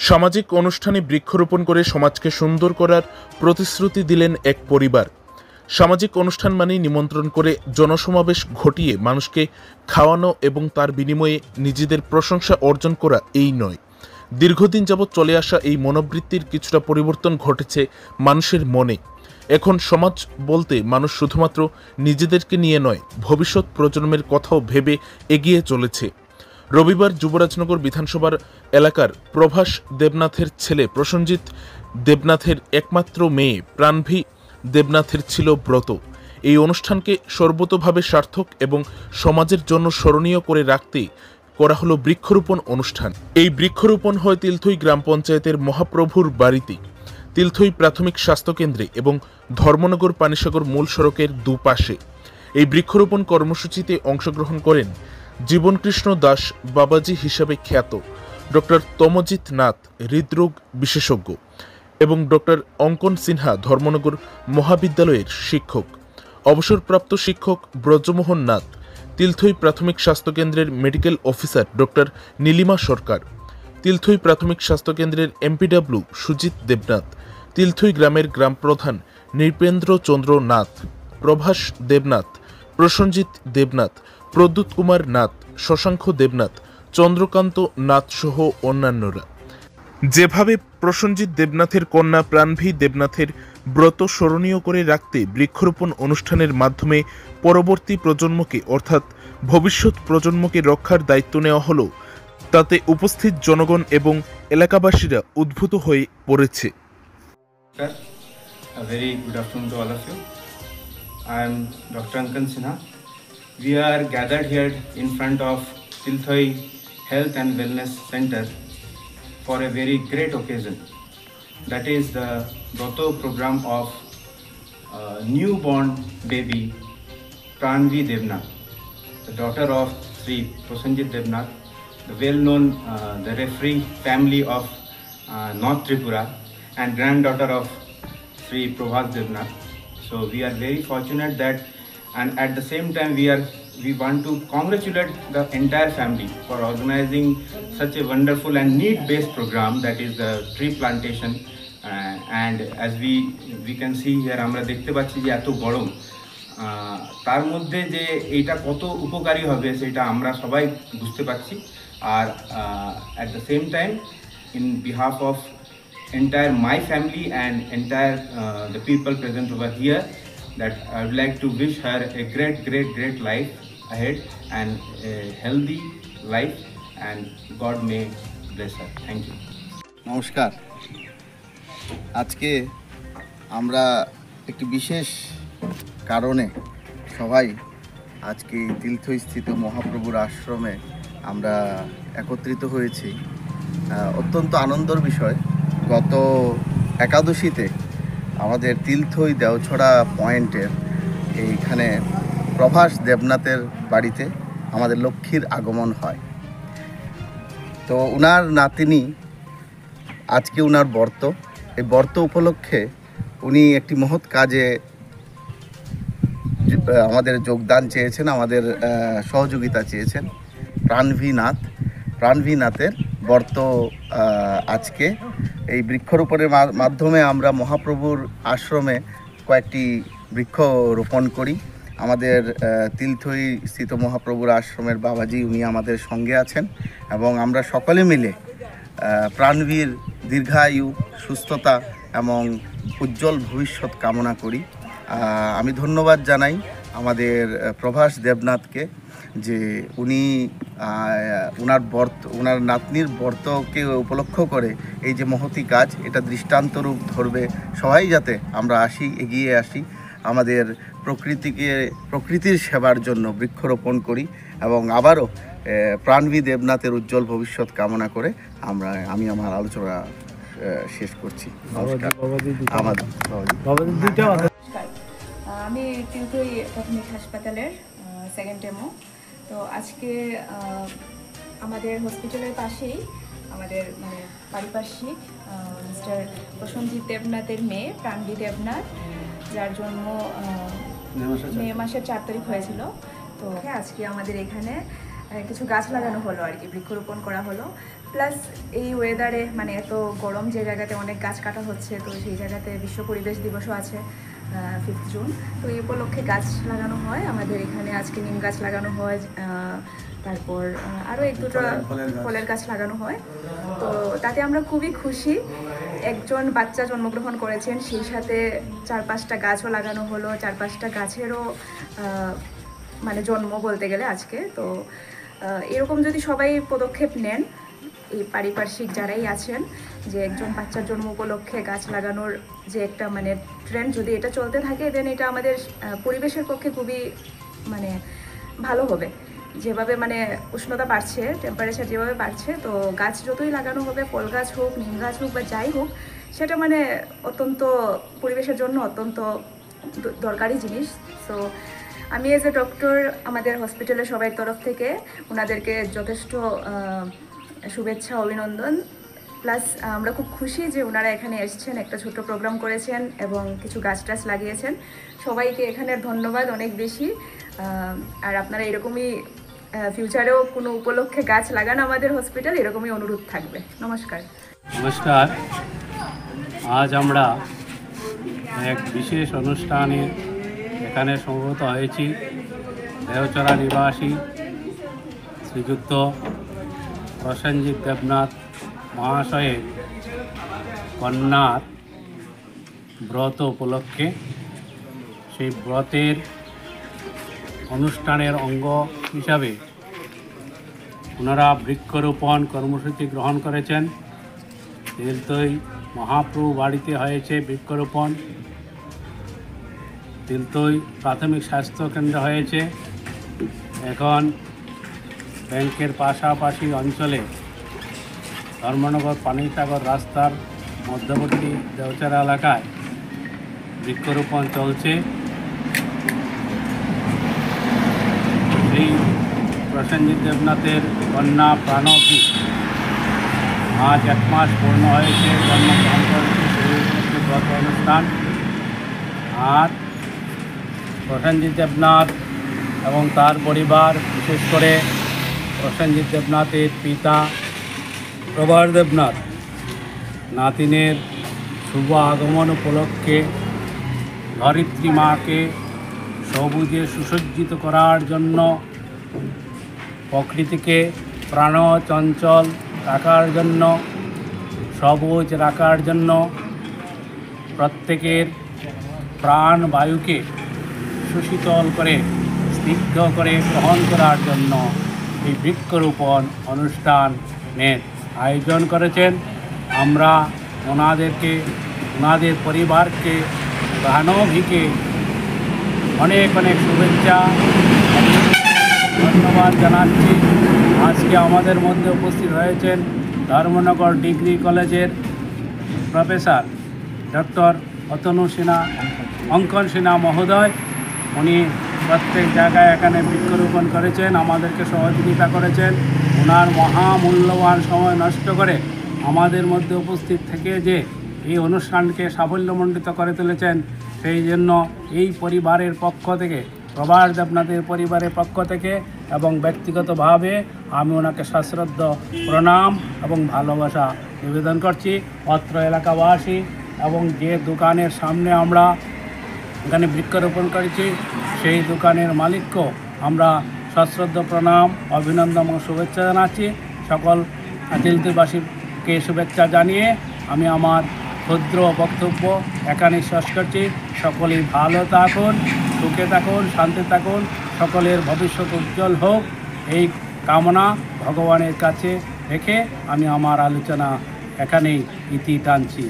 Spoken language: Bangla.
সামাজিক অনুষ্ঠানে বৃক্ষরোপণ করে সমাজকে সুন্দর করার প্রতিশ্রুতি দিলেন এক পরিবার। সামাজিক অনুষ্ঠান মানেই নিমন্ত্রণ করে জনসমাবেশ ঘটিয়ে মানুষকে খাওয়ানো এবং তার বিনিময়ে নিজেদের প্রশংসা অর্জন করা এই নয়। দীর্ঘদিন যাবৎ চলে আসা এই মনোবৃত্তির কিছুটা পরিবর্তন ঘটেছে মানুষের মনে। এখন সমাজ বলতে মানুষ শুধুমাত্র নিজেদেরকে নিয়ে নয়, ভবিষ্যৎ প্রজন্মের কথাও ভেবে এগিয়ে চলেছে। রবিবার যুবরাজনগর বিধানসভার এলাকার প্রভাস দেবনাথের ছেলে প্রসেনজিৎ দেবনাথের একমাত্র মেয়ে প্রাণভী দেবনাথের ছিল ব্রত। এই অনুষ্ঠানকে সর্বতোভাবে সার্থক এবং সমাজের জন্য স্মরণীয় করে রাখতে করা হলো বৃক্ষরোপণ অনুষ্ঠান। এই বৃক্ষরোপণ হয় তিলথই গ্রাম পঞ্চায়েতের মহাপ্রভুর বাড়িতে, তিলথই প্রাথমিক স্বাস্থ্যকেন্দ্রে এবং ধর্মনগর পানিসাগর মূল সড়কের দুপাশে। এই বৃক্ষরোপণ কর্মসূচিতে অংশগ্রহণ করেন জীবনকৃষ্ণ দাস বাবাজি হিসাবে খ্যাত ডক্টর তমজিৎ নাথ, হৃদরোগ বিশেষজ্ঞ, এবং ডক্টর অঙ্কন সিনহা, ধর্মনগর মহাবিদ্যালয়ের শিক্ষক, অবসরপ্রাপ্ত শিক্ষক ব্রজমোহন নাথ, তিলথই প্রাথমিক স্বাস্থ্যকেন্দ্রের মেডিকেল অফিসার ডক্টর নীলিমা সরকার, তিলথই প্রাথমিক স্বাস্থ্যকেন্দ্রের এমপিডব্লিউ সুজিত দেবনাথ, তিলথই গ্রামের গ্রাম প্রধান নৃপেন্দ্র চন্দ্র নাথ, প্রভাস দেবনাথ, প্রসেনজিৎ দেবনাথ, প্রদ্যুৎ কুমার নাথ, শশাঙ্ক দেবনাথ, চন্দ্রকান্ত নাথ সহ অন্যান্যরা। যেভাবে প্রসেনজিৎ দেবনাথের কন্যা প্রাণভী দেবনাথের ব্রত স্মরণীয় করে রাখতে বৃক্ষরোপণ অনুষ্ঠানের মাধ্যমে পরবর্তী প্রজন্মকে অর্থাৎ ভবিষ্যৎ প্রজন্মকে রক্ষার দায়িত্ব নেওয়া হলো, তাতে উপস্থিত জনগণ এবং এলাকাবাসীরা উদ্ভূত হয়ে পড়েছে। A very good afternoon to all of you. I am Dr. Ankan Sinha. We are gathered here in front of Tilthoi Health and Wellness Center for a very great occasion. That is the Broto program of newborn baby Pranvi Devnath, the daughter of Sri Prosenjit Devnath, the well-known the referee family of North Tripura, and granddaughter of Sri Prabhat Devnath. So we are very fortunate that, and at the same time we want to congratulate the entire family for organizing such a wonderful and need-based program, that is the tree plantation. And as we can see here, আমরা দেখতে পাচ্ছি যে এত গরম, তার মধ্যে যে এটা কত উপকারী হবে সেটা আমরা সবাই বুঝতে পারছি। আর at the same time, in behalf of entire my family and entire the people present over here, that I would like to wish her a great life ahead and a healthy life, and God may bless her. Thank you. নমস্কার। আজকে আমরা একটি বিশেষ কারণে সবাই আজকে তিলথই স্থিত মহাপ্রভুর আশ্রমে আমরা একত্রিত হয়েছি। অত্যন্ত আনন্দের বিষয়, গত একাদশীতে আমাদের তিলথই দেওছড়া পয়েন্টের এইখানে প্রভাস দেবনাথের বাড়িতে আমাদের লক্ষ্মীর আগমন হয়। তো উনার নাতিনি আজকে উনার ব্রত, এই ব্রত উপলক্ষে উনি একটি মহৎ কাজে আমাদের যোগদান চেয়েছেন, আমাদের সহযোগিতা চেয়েছেন। প্রাণভী নাথের ব্রত আজকে এই বৃক্ষরোপণের মাধ্যমে আমরা মহাপ্রভুর আশ্রমে কয়েকটি বৃক্ষ রোপণ করি। আমাদের তিলথই স্থিত মহাপ্রভুর আশ্রমের বাবাজি উনি আমাদের সঙ্গে আছেন, এবং আমরা সকলে মিলে প্রাণভীর দীর্ঘায়ু, সুস্থতা এবং উজ্জ্বল ভবিষ্যৎ কামনা করি। আমি ধন্যবাদ জানাই আমাদের প্রভাস দেবনাথকে, যে উনি উনার নাতনির ব্রতকে উপলক্ষ করে এই যে মহতি কাজ, এটা দৃষ্টান্তরূপ ধরবে সবাই, যাতে আমরা এগিয়ে আসি, আমাদের প্রকৃতির সেবার জন্য বৃক্ষরোপণ করি, এবং আবারও প্রাণভী দেবনাথের উজ্জ্বল ভবিষ্যৎ কামনা করে আমি আমার আলোচনা শেষ করছি। আমি তিলথই প্রাথমিক হাসপাতালের সেকেন্ড ডেমো। তো আজকে আমাদের হসপিটালের পাশেই আমাদের পারিপার্শ্বিক মিস্টার প্রসেনজিৎ দেবনাথের মেয়ে প্রাণভী দেবনাথ, যার জন্ম মে মাসের 4 তারিখ হয়েছিল। তো আজকে আমাদের এখানে কিছু গাছ লাগানো হলো আর কি, বৃক্ষরোপণ করা হলো। প্লাস এই ওয়েদারে মানে এত গরম যে জায়গাতে অনেক গাছ কাটা হচ্ছে, তো সেই জায়গাতে বিশ্ব পরিবেশ দিবসও আছে 5 জুন। তো এই উপলক্ষে গাছ লাগানো হয় আমাদের এখানে। আজকে নিম গাছ লাগানো হয়, তারপর আরও 1-2টা ফলের গাছ লাগানো হয়। তো তাতে আমরা খুবই খুশি। একজন বাচ্চা জন্মগ্রহণ করেছেন, সেই সাথে 4-5টা গাছও লাগানো হলো, 4-5টা গাছেরও মানে জন্ম বলতে গেলে আজকে। তো এরকম যদি সবাই পদক্ষেপ নেন, এই পারিপার্শ্বিক যারাই আছেন, যে একজন বাচ্চার জন্ম উপলক্ষে গাছ লাগানোর যে একটা মানে ট্রেন্ড যদি এটা চলতে থাকে, দেন এটা আমাদের পরিবেশের পক্ষে খুবই মানে ভালো হবে। যেভাবে মানে উষ্ণতা বাড়ছে, টেম্পারেচার যেভাবে বাড়ছে, তো গাছ যতই লাগানো হবে, ফল গাছ হোক, নিম গাছ হোক বা যাই হোক, সেটা মানে অত্যন্ত পরিবেশের জন্য অত্যন্ত দরকারি জিনিস। সো আমি এজ এ ডক্টর আমাদের হসপিটালের সবাই তরফ থেকে ওনাদেরকে যথেষ্ট শুভেচ্ছা, অভিনন্দন। প্লাস আমরা খুব খুশি যে ওনারা এখানে এসেছেন, একটা ছোট্ট প্রোগ্রাম করেছেন এবং কিছু গাছ টাছ লাগিয়েছেন। সবাইকে এখানের ধন্যবাদ অনেক বেশি। আর আপনারা এরকমই ফিউচারেও কোনো উপলক্ষে গাছ লাগান আমাদের হসপিটাল, এরকমই অনুরোধ থাকবে। নমস্কার। নমস্কার। আজ আমরা এক বিশেষ অনুষ্ঠানে এখানে সমবেত হয়েছি। দেওচড়া নিবাসী শ্রীযুক্ত প্রসেনজিৎ দেবনাথ মহাশয়ের কন্যার ব্রত উপলক্ষে। সেই ব্রতের অনুষ্ঠানের অঙ্গ হিসাবে ওনারা বৃক্ষরোপণ কর্মসূচি গ্রহণ করেছেন। তিলতই মহাপ্রভু বাড়িতে হয়েছে বৃক্ষরোপণ। তিলতই প্রাথমিক স্বাস্থ্য কেন্দ্র হয়েছে। এখন ব্যাংকের পাশাপাশি অঞ্চলে ধর্মনগর পানিসাগর রাস্তার মধ্যবর্তী দেওচড়া এলাকায় বৃক্ষরোপণ চলছে। শ্রী প্রসেনজিৎ দেবনাথের কন্যা প্রাণবী আজ 1 মাস পূর্ণ হয়েছে, জন্মগ্রহণ করেছে। সেই উপলক্ষে ব্রত অনুষ্ঠান। আর প্রসেনজিৎ দেবনাথ এবং তার পরিবার, বিশেষ করে প্রসেনজিৎ দেবনাথের পিতা প্রভার দেবনাথ, নাতিনের শুভ আগমন উপলক্ষে ধরিত্রী মাকে সবুজে সুসজ্জিত করার জন্য, প্রকৃতিকে প্রাণচঞ্চল রাখার জন্য, সবুজ রাখার জন্য, প্রত্যেকের প্রাণ বায়ুকে সুশীতল করে স্নিগ্ধ করে গ্রহণ করার জন্য এই বৃক্ষরোপণ অনুষ্ঠানের আয়োজন করেছেন। আমরা ওনাদের পরিবারকে, প্রাণবীকে অনেক অনেক শুভেচ্ছা, ধন্যবাদ জানাচ্ছি। আজকে আমাদের মধ্যে উপস্থিত হয়েছেন ধর্মনগর ডিগ্রি কলেজের প্রফেসর ডক্টর অতনু সিনহা, অঙ্কন সিনহা মহোদয়। উনি প্রত্যেক জায়গায় এখানে বৃক্ষরোপণ করেছেন, আমাদেরকে সহযোগিতা করেছেন। ওনার মহামূল্যবান সময় নষ্ট করে আমাদের মধ্যে উপস্থিত থেকে যে এই অনুষ্ঠানকে সাফল্যমণ্ডিত করে তুলেছেন, সেই জন্য এই পরিবারের পক্ষ থেকে, প্রভার দেবনাথের পরিবারের পক্ষ থেকে এবং ব্যক্তিগতভাবে আমি ওনাকে সশ্রদ্ধ প্রণাম এবং ভালোবাসা নিবেদন করছি। অত্র এলাকাবাসী এবং যে দোকানের সামনে আমরা এখানে বৃক্ষরোপণ করেছি, সেই দোকানের মালিককেও আমরা সশ্রদ্ধ প্রণাম, অভিনন্দন ও শুভেচ্ছা জানাচ্ছি। সকল তিলতইবাসীকে শুভেচ্ছা জানিয়ে আমি আমার ক্ষুদ্র বক্তব্য এখানে শেষ করছি। সকলেই ভালো থাকুন, সুখে থাকুন, শান্তি থাকুন, সকলের ভবিষ্যৎ উজ্জ্বল হোক, এই কামনা ভগবানের কাছে রেখে আমি আমার আলোচনা এখানেই ইতি টানছি।